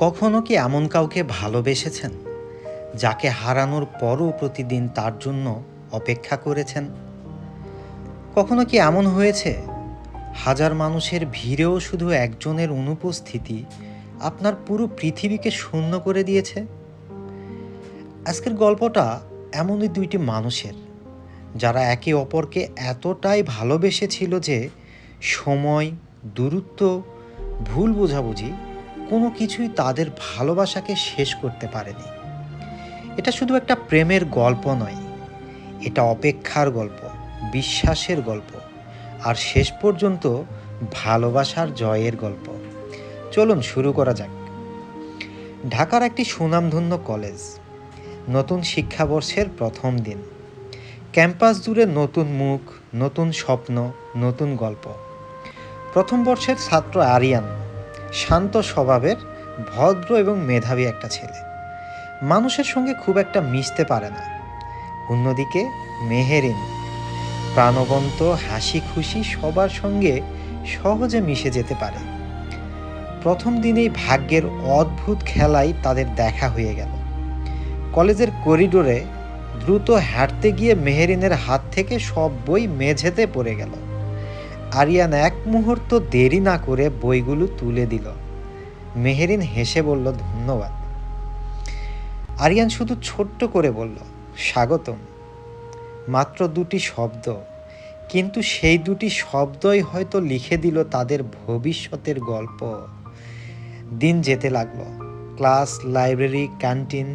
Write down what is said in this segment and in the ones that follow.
কখনো কি এমন কাউকে ভালোবেসেছেন যাকে হারানোর পরও প্রতিদিন তার জন্য অপেক্ষা করেছেন? কখনো কি এমন হয়েছে হাজার মানুষের ভিড়েও শুধু একজনের অনুপস্থিতি আপনার পুরো পৃথিবীকে শূন্য করে দিয়েছে? আজকের গল্পটা এমনই দুইটি মানুষের, যারা একে অপরকে এতটাই ভালোবেসেছিল যে সময়, দূরত্ব, ভুল বোঝাবুঝি কোনো কিছুই তাদের ভালোবাসাকে শেষ করতে পারেনি। এটা শুধু একটা প্রেমের গল্প নয়, এটা অপেক্ষার গল্প, বিশ্বাসের গল্প, আর শেষ পর্যন্ত ভালোবাসার জয়ের গল্প। চলুন শুরু করা যাক। ঢাকার একটি সুনামধন্য কলেজ, নতুন শিক্ষাবর্ষের প্রথম দিন। ক্যাম্পাস জুড়ে নতুন মুখ, নতুন স্বপ্ন, নতুন গল্প। প্রথম বর্ষের ছাত্র আরিয়ান শান্ত স্বভাবের, ভদ্র এবং মেধাবী একটা ছেলে। মানুষের সঙ্গে খুব একটা মিশতে পারে না। অন্যদিকে মেহেরিন প্রাণবন্ত, হাসি খুশি, সবার সঙ্গে সহজে মিশে যেতে পারে। প্রথম দিনেই ভাগ্যের অদ্ভুত খেলায় তাদের দেখা হয়ে গেল। কলেজের করিডোরে দ্রুত হাঁটতে গিয়ে মেহেরিনের হাত থেকে সব বই মেঝেতে পড়ে গেল। আরিয়ান এক মুহূর্ত দেরি না করে বইগুলো তুলে দিল। মেহেরিন হেসে বলল, ধন্যবাদ। আরিয়ান শুধু ছোট্ট করে বলল, স্বাগতম। মাত্র দুটি শব্দ, কিন্তু সেই দুটি শব্দই হয়তো লিখে দিল তাদের ভবিষ্যতের গল্প। দিন যেতে লাগলো। ক্লাস, লাইব্রেরি, ক্যান্টিন,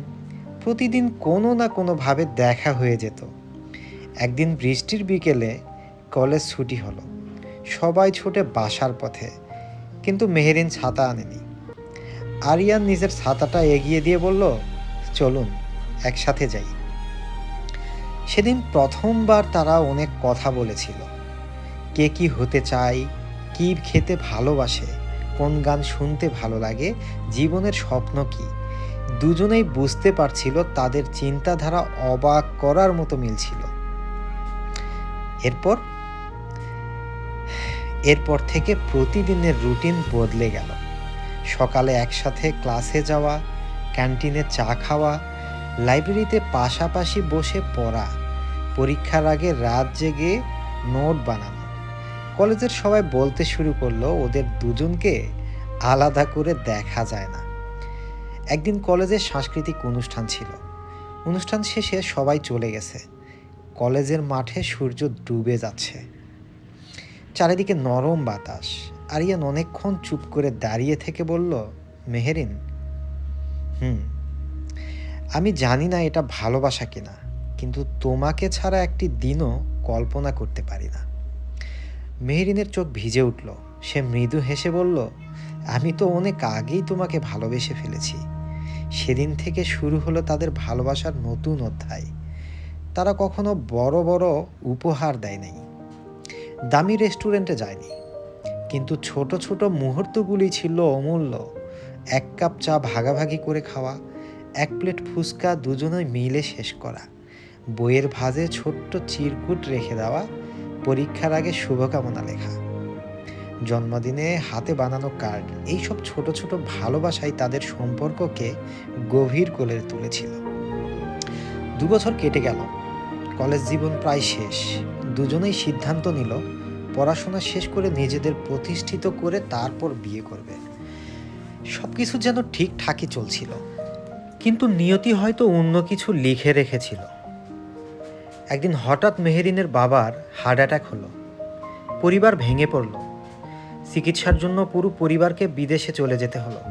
প্রতিদিন কোনো না কোনোভাবে দেখা হয়ে যেত। একদিন বৃষ্টির বিকেলে কলেজ ছুটি হলো। সবাই ছুটে বাসার পথে, কিন্তু মেহেরিন ছাতা আনেনি। আরিয়ান নিজের ছাতাটা এগিয়ে দিয়ে বলল, চলুন একসাথে যাই। সেদিন প্রথমবার তারা অনেক কথা বলেছিল। কে কি হতে চায়, কি খেতে ভালোবাসে, কোন গান শুনতে ভালো লাগে, জীবনের স্বপ্ন কি। দুজনেই বুঝতে পারছিল তাদের চিন্তাধারা অবাক করার মতো মিল ছিল। এরপর থেকে প্রতিদিনের রুটিন বদলে গেল। সকালে একসাথে ক্লাসে যাওয়া, ক্যান্টিনে চা খাওয়া, লাইব্রেরিতে পাশাপাশি বসে পড়া, পরীক্ষার আগে রাত জেগে নোট বানানো। কলেজের সবাই বলতে শুরু করলো ওদের দুজনকে আলাদা করে দেখা যায় না। একদিন কলেজের সাংস্কৃতিক অনুষ্ঠান ছিল। অনুষ্ঠান শেষে সবাই চলে গেছে। কলেজের মাঠে সূর্য ডুবে যাচ্ছে, চারিদিকে নরম বাতাস। আরিয়ান অনেকক্ষণ চুপ করে দাঁড়িয়ে থেকে বলল, মেহেরিন, আমি জানি না এটা ভালোবাসা কিনা, কিন্তু তোমাকে ছাড়া একটি দিনও কল্পনা করতে পারি না। মেহেরিনের চোখ ভিজে উঠল। সে মৃদু হেসে বলল, আমি তো অনেক আগেই তোমাকে ভালোবেসে ফেলেছি। সেদিন থেকে শুরু হলো তাদের ভালোবাসার নতুন অধ্যায়। তারা কখনো বড় বড় উপহার দেয় নাই, দামি রেস্টুরেন্টে যায়নি, কিন্তু ছোট ছোট মুহূর্তগুলি ছিল অমূল্য। এক কাপ চা ভাগাভাগি করে খাওয়া, এক প্লেট ফুচকা দুজনে মিলে শেষ করা, বইয়ের ভাঁজে ছোট্ট চিরকুট রেখে দেওয়া, পরীক্ষার আগে শুভকামনা লেখা, জন্মদিনে হাতে বানানো কার্ড। এইসব ছোট ছোট ভালোবাসাই তাদের সম্পর্ককে গভীর করে তুলেছিল। 2 বছর কেটে গেল। কলেজ জীবন প্রায় শেষ। দুজনেই সিদ্ধান্ত নিল পড়াশোনা শেষ করে নিজেদের প্রতিষ্ঠিত করে তারপর বিয়ে করবে। সব কিছু যেন ঠিকঠাকই চলছিল, কিন্তু নিয়তি হয়তো অন্য কিছু লিখে রেখেছিল। একদিন হঠাৎ মেহেরিনের বাবার হার্ট অ্যাটাক হলো। পরিবার ভেঙে পড়ল। চিকিৎসার জন্য পুরো পরিবারকে বিদেশে চলে যেতে হলো।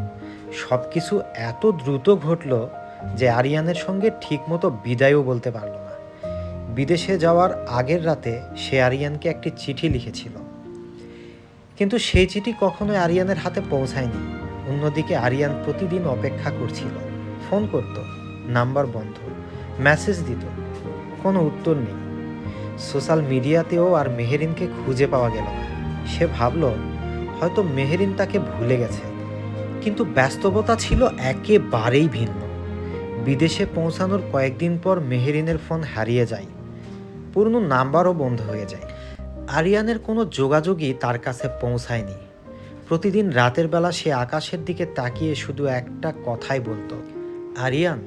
সব কিছু এত দ্রুত ঘটল যে আরিয়ানের সঙ্গে ঠিকমতো বিদায়ও বলতে পারল না। বিদেশে যাওয়ার আগের রাতে সে আরিয়ানকে একটি চিঠি লিখেছিল, কিন্তু সেই চিঠি কখনোই আরিয়ানের হাতে পৌঁছায়নি। অন্যদিকে আরিয়ান প্রতিদিন অপেক্ষা করছিল। ফোন করত, নাম্বার বন্ধ, মেসেজ দিত, কোনো উত্তর নেই। সোশ্যাল মিডিয়াতেও আর মেহেরিনকে খুঁজে পাওয়া গেল না। সে ভাবল হয়তো মেহেরিন তাকে ভুলে গেছে, কিন্তু বাস্তবতা ছিল একেবারেই ভিন্ন। বিদেশে পৌঁছানোর কয়েকদিন পর মেহেরিনের ফোন হারিয়ে যায়, পুরনো নাম্বারও বন্ধ হয়ে যায়। আরিয়ানের কোনো যোগাযোগই তার কাছে পৌঁছায়নি। প্রতিদিন রাতের বেলা সে আকাশের দিকে তাকিয়ে শুধু একটা কথাই বলতো, আরিয়ান,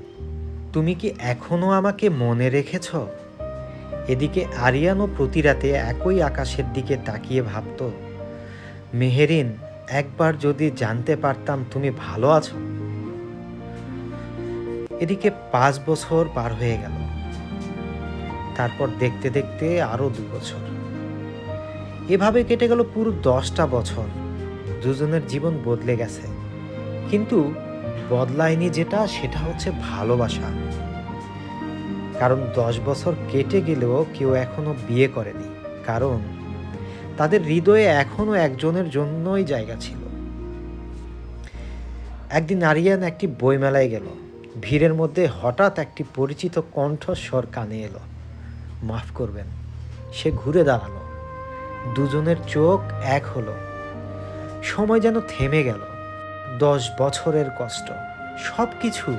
তুমি কি এখনো আমাকে মনে রেখেছ? এদিকে আরিয়ানও প্রতি রাতে একই আকাশের দিকে তাকিয়ে ভাবত, মেহেরিন, একবার যদি জানতে পারতাম তুমি ভালো আছো। এদিকে 5 বছর পার হয়ে গেল। তারপর দেখতে দেখতে আরো 2 বছর। এভাবে কেটে গেল পুরো 10টা বছর। দুজনের জীবন বদলে গেছে, কিন্তু বদলায়নি সেটা হচ্ছে ভালোবাসা। কারণ 10 বছর কেটে গেলেও কেউ এখনো বিয়ে করেনি, কারণ তাদের হৃদয়ে এখনো একজনের জন্যই জায়গা ছিল। একদিন আরিয়ান একটি বইমেলায় গেল। ভিড়ের মধ্যে হঠাৎ একটি পরিচিত কণ্ঠস্বর কানে এলো। মাফ করবেন। সে ঘুরে দাঁড়ালো। দুজনের চোখ এক হলো। সময় যেন থেমে গেল। 10 বছরের কষ্ট সব কিছু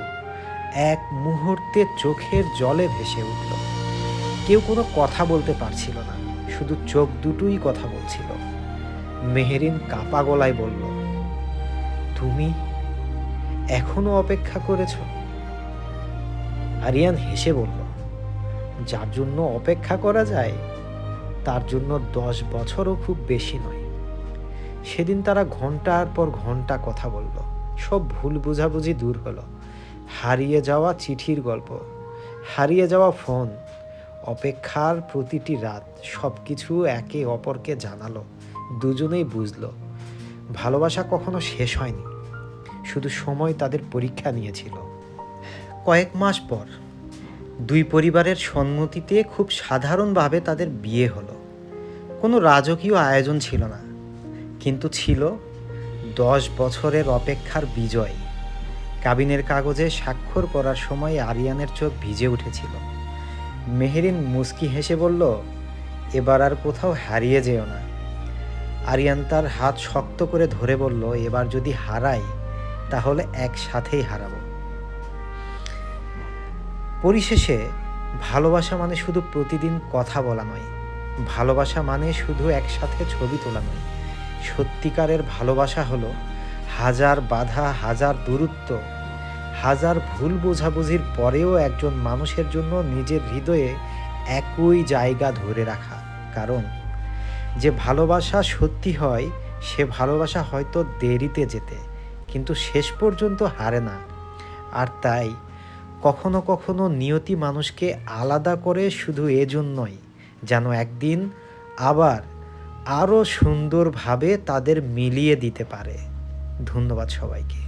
এক মুহূর্তে চোখের জলে ভেসে উঠল। কেউ কোনো কথা বলতে পারছিল না, শুধু চোখ দুটোই কথা বলছিল। মেহেরিন কাপা গলায় বলল, তুমি এখনো অপেক্ষা করেছ? আরিয়ান হেসে বলল, যার জন্য অপেক্ষা করা যায় তার জন্য 10 বছরও খুব বেশি নয়। সেদিন তারা ঘন্টার পর ঘন্টা কথা বলল। সব ভুল বোঝাবুঝি দূর হলো। হারিয়ে যাওয়া চিঠির গল্প, হারিয়ে যাওয়া ফোন, অপেক্ষার প্রতিটি রাত, সব কিছু একে অপরকে জানালো। দুজনেই বুঝলো ভালোবাসা কখনো শেষ হয়নি, শুধু সময় তাদের পরীক্ষা নিয়েছিল। কয়েক মাস পর 2 পরিবারের সম্মতিতে খুব সাধারণভাবে তাদের বিয়ে হলো। কোনো রাজকীয় আয়োজন ছিল না, কিন্তু ছিল 10 বছরের অপেক্ষার বিজয়। কাবিনের কাগজে স্বাক্ষর করার সময় আরিয়ানের চোখ ভিজে উঠেছিল। মেহেরিন মুচকি হেসে বলল, এবার আর কোথাও হারিয়ে যেও না। আরিয়ান তার হাত শক্ত করে ধরে বলল, এবার যদি হারাই তাহলে একসাথেই হারাবো। পরিশেষে ভালোবাসা মানে শুধু প্রতিদিন কথা বলা নয়, ভালোবাসা মানে শুধু একসাথে ছবি তোলা নয়। সত্যিকারের ভালোবাসা হলো হাজার বাধা, হাজার দূরত্ব, হাজার ভুল বোঝাবুঝির পরেও একজন মানুষের জন্য নিজের হৃদয়ে একই জায়গা ধরে রাখা। কারণ যে ভালোবাসা সত্যি হয় সে ভালোবাসা হয়তো দেরিতে যেতে, কিন্তু শেষ পর্যন্ত হারে না। আর তাই কখনো কখনো নিয়তি মানুষকে আলাদা করে শুধু এজন্যই যেন একদিন আবার আরও সুন্দরভাবে তাদের মিলিয়ে দিতে পারে। ধন্যবাদ সবাইকে।